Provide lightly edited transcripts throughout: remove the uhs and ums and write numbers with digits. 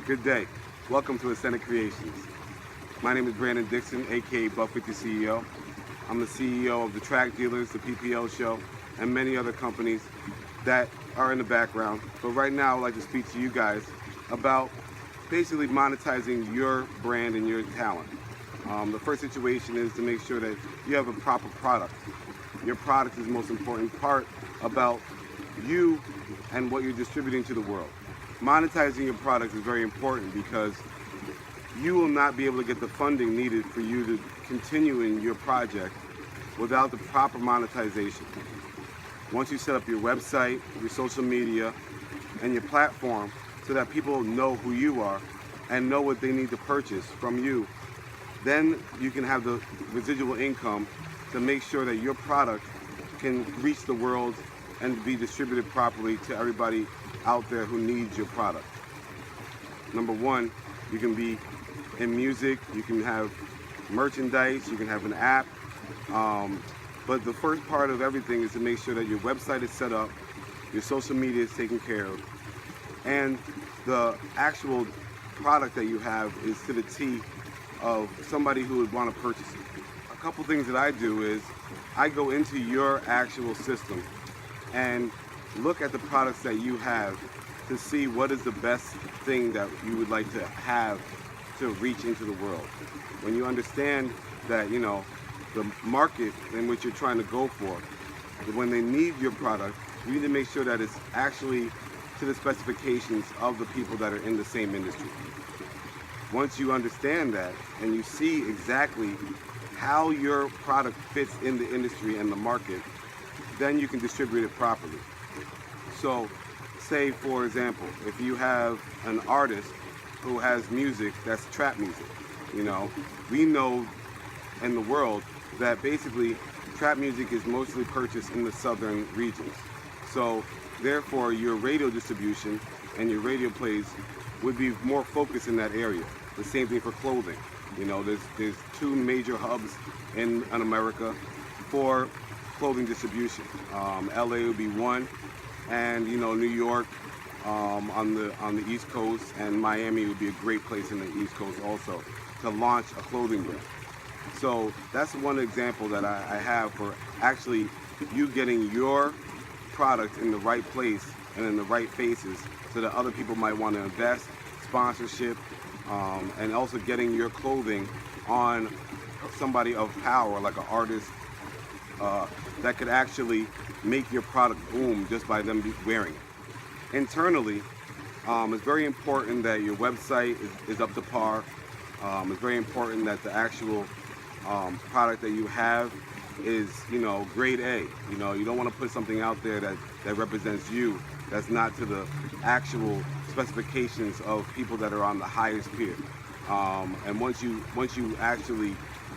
Good day. Welcome to Ascended Creations. My name is Brandon Dixon, aka Buck 50 CEO. I'm the CEO of the Track Dealers, the PPL Show, and many other companies that are in the background. But right now, I'd like to speak to you guys about basically monetizing your brand and your talent. The first situation is to make sure that you have a proper product. Your product is the most important part about you and what you're distributing to the world. Monetizing your product is very important because you will not be able to get the funding needed for you to continue in your project without the proper monetization. Once you set up your website, your social media, and your platform so that people know who you are and know what they need to purchase from you, then you can have the residual income to make sure that your product can reach the world and be distributed properly to everybody out there who needs your product. Number one, you can be in music, you can have merchandise, you can have an app, but the first part of everything is to make sure that your website is set up, your social media is taken care of, and the actual product that you have is to the T of somebody who would want to purchase it. A couple things that I do is I go into your actual system and look at the products that you have to see what is the best thing that you would like to have to reach into the world. When you understand that, the market in which you're trying to go for, when they need your product, you need to make sure that it's actually to the specifications of the people that are in the same industry. Once you understand that and you see exactly how your product fits in the industry and the market, then you can distribute it properly. So, say for example, if you have an artist who has music that's trap music, we know in the world that basically trap music is mostly purchased in the southern regions. So, therefore, your radio distribution and your radio plays would be more focused in that area. The same thing for clothing. There's two major hubs in America for clothing distribution. LA would be one, and New York on the East Coast, and Miami would be a great place in the East Coast also to launch a clothing brand. So that's one example that I have for actually you getting your product in the right place and in the right faces so that other people might want to invest, sponsorship, and also getting your clothing on somebody of power like an artist that could actually make your product boom just by them wearing it. Internally, it's very important that your website is up to par. It's very important that the actual product that you have is, grade A. You don't want to put something out there that represents you that's not to the actual specifications of people that are on the highest tier. And once you actually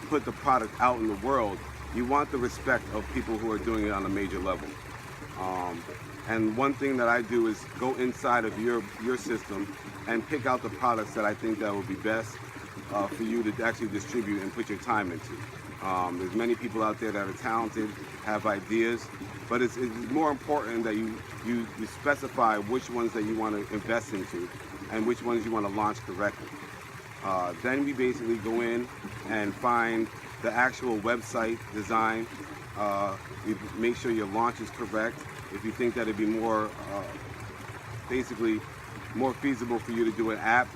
put the product out in the world, you want the respect of people who are doing it on a major level. And one thing that I do is go inside of your system and pick out the products that I think that would be best for you to actually distribute and put your time into. There's many people out there that are talented, have ideas, but it's more important that you specify which ones that you want to invest into and which ones you want to launch correctly. Then we basically go in and find the actual website design. You make sure your launch is correct. If you think that it'd be more feasible for you to do an app,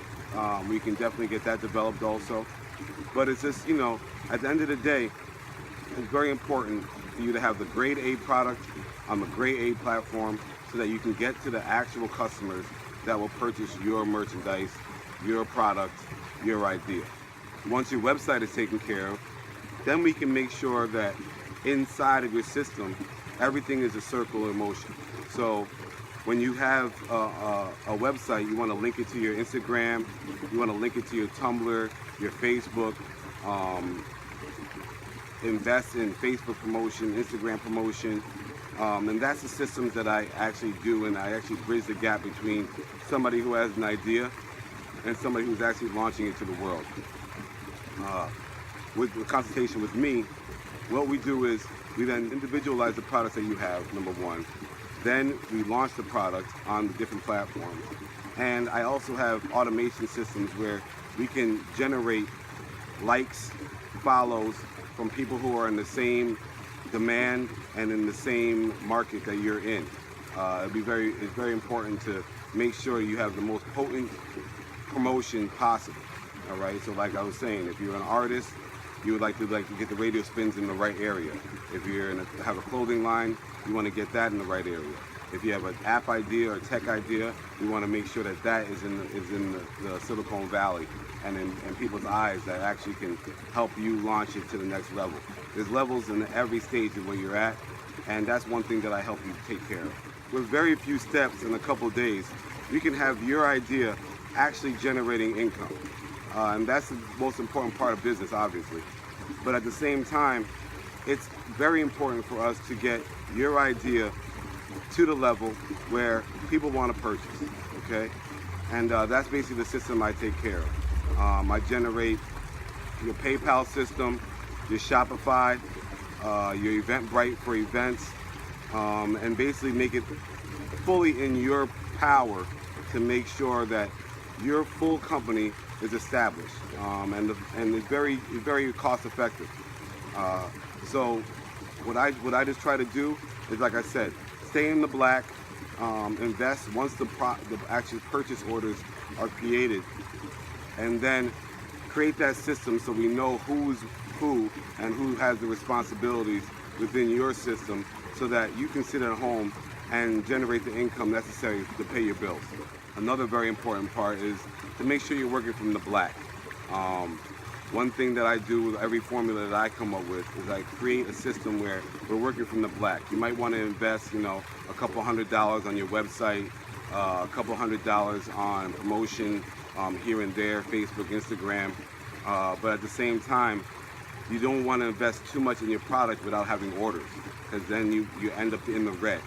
we can definitely get that developed also. But it's just, at the end of the day, it's very important for you to have the grade A product on the grade A platform so that you can get to the actual customers that will purchase your merchandise, your product, your idea. Once your website is taken care of, then we can make sure that inside of your system, everything is a circle of motion. So when you have a website, you want to link it to your Instagram, you want to link it to your Tumblr, your Facebook, invest in Facebook promotion, Instagram promotion, and that's the systems that I actually do, and I actually bridge the gap between somebody who has an idea and somebody who's actually launching it to the world. With the consultation with me, what we do is we then individualize the products that you have, number one. Then we launch the product on the different platforms. And I also have automation systems where we can generate likes, follows from people who are in the same demand and in the same market that you're in. It's very important to make sure you have the most potent promotion possible. All right. So like I was saying, if you're an artist, you would like to get the radio spins in the right area. If you're have a clothing line, you want to get that in the right area. If you have an app idea or a tech idea, you want to make sure that that is in the Silicon Valley and in people's eyes that actually can help you launch it to the next level. There's levels in every stage of where you're at, and that's one thing that I help you take care of. With very few steps in a couple of days, you can have your idea actually generating income. And that's the most important part of business, obviously. But at the same time, it's very important for us to get your idea to the level where people want to purchase, okay? And that's basically the system I take care of. I generate your PayPal system, your Shopify, your Eventbrite for events, and basically make it fully in your power to make sure that your full company is established, and it's very cost effective. So what I just try to do is, like I said, stay in the black, invest once the actual purchase orders are created, and then create that system so we know who's who and who has the responsibilities within your system, so that you can sit at home and generate the income necessary to pay your bills. Another very important part is to make sure you're working from the black. One thing that I do with every formula that I come up with is I create a system where we're working from the black. You might want to invest, a couple $100s on your website, a couple $100s on promotion here and there, Facebook, Instagram. But at the same time, you don't want to invest too much in your product without having orders, because then you end up in the red.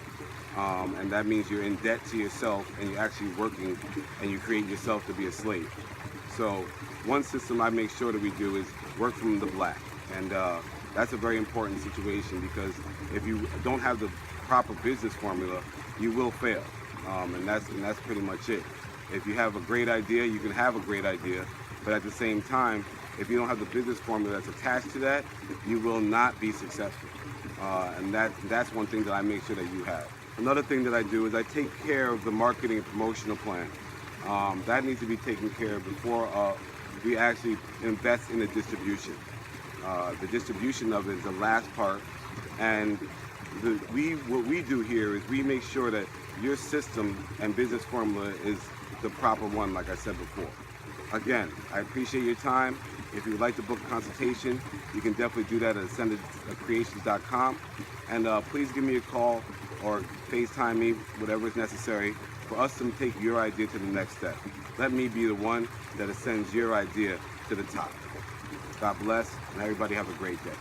And that means you're in debt to yourself, and you're actually working, and you create yourself to be a slave. So one system I make sure that we do is work from the black, and that's a very important situation, because if you don't have the proper business formula, you will fail, and that's pretty much it. If you have a great idea, you can have a great idea, but at the same time, if you don't have the business formula that's attached to that, you will not be successful, and that's one thing that I make sure that you have. Another thing that I do is I take care of the marketing and promotional plan. That needs to be taken care of before we actually invest in the distribution. The distribution of it is the last part, and what we do here is we make sure that your system and business formula is the proper one, like I said before. Again, I appreciate your time. If you would like to book a consultation, you can definitely do that at ascendedcreations.com. And please give me a call or FaceTime me, whatever is necessary, for us to take your idea to the next step. Let me be the one that ascends your idea to the top. God bless, and everybody have a great day.